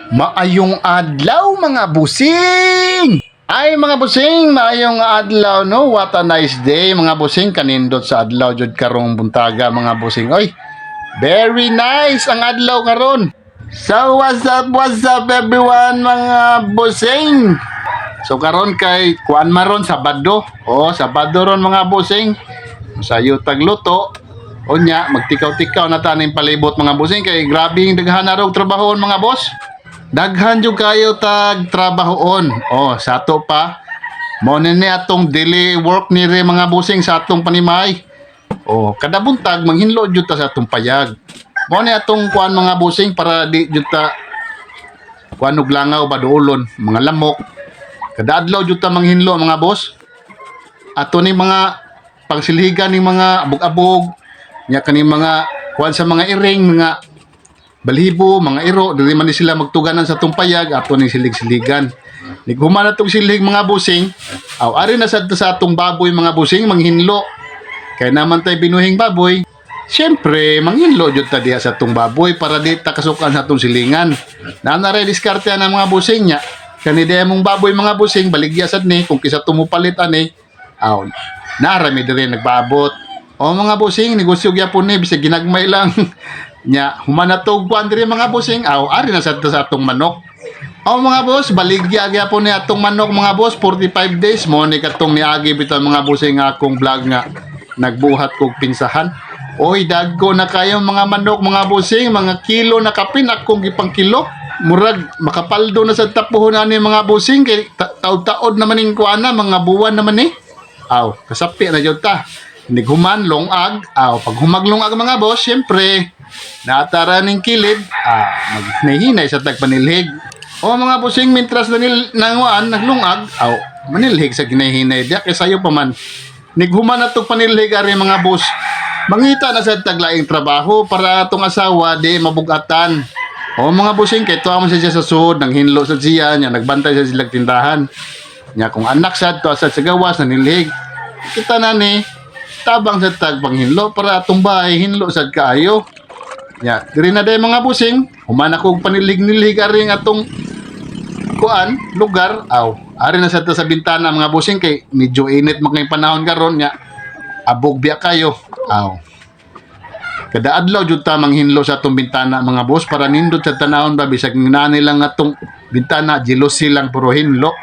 Maayong adlaw mga busing! Ay mga busing, maayong adlaw no. What a nice day mga busing, kanindot sa adlaw jud karong buntaga mga busing. Oy, very nice ang adlaw karon. So what's up everyone mga busing? So karon kay kuan maron Sabado. Oh, Sabado ron mga busing. Sayo tagluto. Unya magtikaw-tikaw na taning palibot mga busing kay grabing daghan na raw trabahon mga boss. Daghan jud kayo tag trabahoon. Oh, sato pa. Mo ni atong daily work ni re mga busing sa atong panimay. Oh, kada buntag manghinlo jud ta sa atong payag. Mo ni atong kuan mga busing para di jud ta kuan og langaw ba duolon, mga lamok. Kada adlaw jud ta manghinlo mga boss. Ato ni mga pangsilhigan ni mga abog-abog, nya kani mga kuan sa mga iring, mga balibo, mga iro, dili man ni sila magtuganan sa atong payag, ato ni silig-siligan. Nighuman na tong silig mga busing, aw ari na sa atong baboy mga busing manghinlo. Kaya naman tay binuhing baboy, siyempre manghinlo jud ta diha sa atong baboy para di ta kasukan sa atong silingan. Nanare diskarte na mga busing nya. Kani diha mong baboy mga busing baligya sad ni kung kisa tumupalit ani. Aw narami dire nagbaabot. O mga busing, negosyo gyapon ni bisag ginagmay lang. Nya humanatog kuan diri mga busing, aw ari na sa atong manok. O mga boss, baligya gyapon ni atong manok mga boss, 45 days mo ni katong niagi bitaw mga busing nga akong vlog nga nagbuhat kog pinsahan. Oy dagko na kayo mga manok mga busing, mga kilo na kapin akong gipang kilo. Murag makapaldo na sa tapuhon ani mga busing kay taod-taod naman ning kuana, mga buwan naman ni. Aw kasapi na jud ta. Nighuman longag, aw pag humaglongag mga boss, syempre natara ning kilid, magnahinay sa tagpanilhig. O mga busing mintras na nanguan naglungag, aw manilhig sa ginahinay diya kay sayo pa man. Nighuman na to panilhig ari mga boss. Mangita na sa taglaing trabaho para atong asawa di mabugatan. O mga busing kay tuwa man siya sa suod, nang hinlo sa siya, nya nagbantay sa silang tindahan. Nya kung anak sad to sa gawas na nilhig. Kita na ni tabang sa tagpanghinlo para atong bahay hinlo sad kaayo. Ya, diri na day mga busing, humana kog panilig-nilig ari nga atong kuan lugar. Aw ari na sad ta sa bintana mga busing kay medyo init magay panahon karon nya abog biya kayo. Aw kada adlaw jud ta manghinlo sa atong bintana mga boss para nindot sa tanahon ba bisag nani lang atong bintana jelos silang puro hinlo.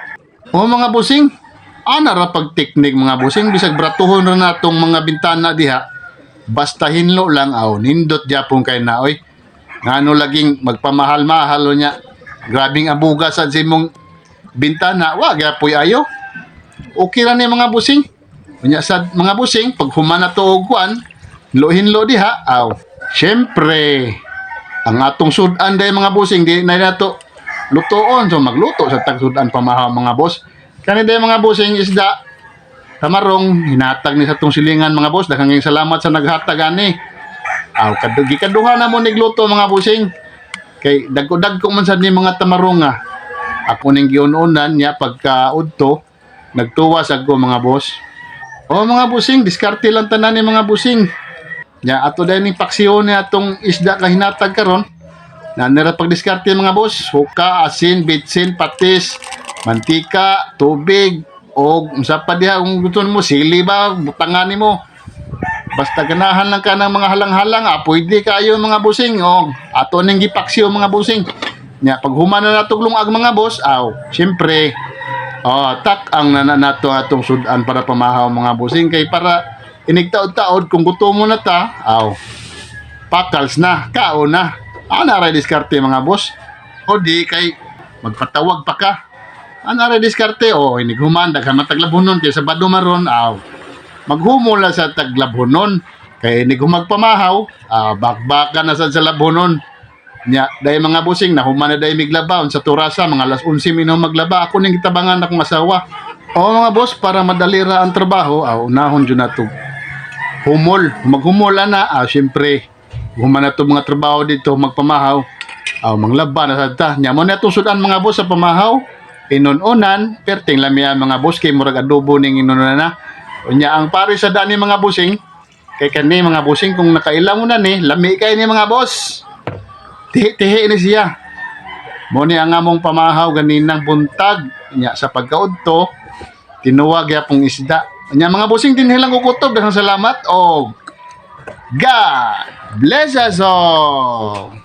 O mga busing, ana ra pag teknik mga busing bisag bratuhon ra natong mga bintana diha. Basta hinlo lang aw nindot gyapon kay naoy. Ngano laging magpamahal-mahal nya. Grabing abuga sa simong bintana, wa gyapoy ayo. Okay ra ni mga busing. Unya sad mga busing pag humana to og kuan, hinlo diha aw. Syempre, ang atong sudan day mga busing di na nato lutoon so magluto sa tagsudan pamahaw mga boss. Kani day mga busing isda tamarong hinatag ni sa tong silingan mga boss, daghang salamat sa naghatag ani. Aw kaduha na mo nigluto mga busing. Kay dagko man sad ni mga tamarong nga. Ako ning giununan niya pagkaudto nagtuwas ako mga boss. O mga busing, diskarte lang tanan ni mga busing. Ya ato dai ning paksiyon ni atong isda ka hinatag karon. Na nira pagdiskarte mga boss, suka, asin, bitsin, patis, mantika, tubig, o unsa pa diha kung gusto mo sili ba butangan nimo. Basta ganahan lang ka ng mga halang-halang, pwede kayo mga busing. O ato ning gipaksiyo mga busing. Nya pag human na natong lungag mga boss, syempre tak ang nato atong sudan para pamahaw mga busing kay para inigtaod-taod kung gutom mo na ta, pakals na, kao na. Ana ra diskarte mga boss. O di kay magpatawag pa ka. Ana ra diskarte inighuman daghan mataglabonon kay Sabado maron, maghumol sa taglabhonon kay inigumag pamahaw, bakbakan na sa labhonon. Nya day mga busing nahuman na day miglabaw sa turasa mga alas 11 minum maglaba ako ning gitabangan akong masawa. O mga boss para madali ra ang trabaho, unahon jud nato humol, maghumol na syempre human na to mga trabaho dito magpamahaw, manglaba na sad ta. Nya mo na sudan mga boss sa pamahaw inununan perting lamian mga boss kay murag adobo ning inununan na. Unya ang pare sa dani mga busing kay kani mga busing kung nakailang mo na ni lami kay ni mga boss. Tihi-tihi ni siya. Muni ang among pamahaw ganinang buntag nya sa pagkaudto tinuwag yapong isda. Nya mga busing dinhi lang kukutob, daghang salamat o God bless us all.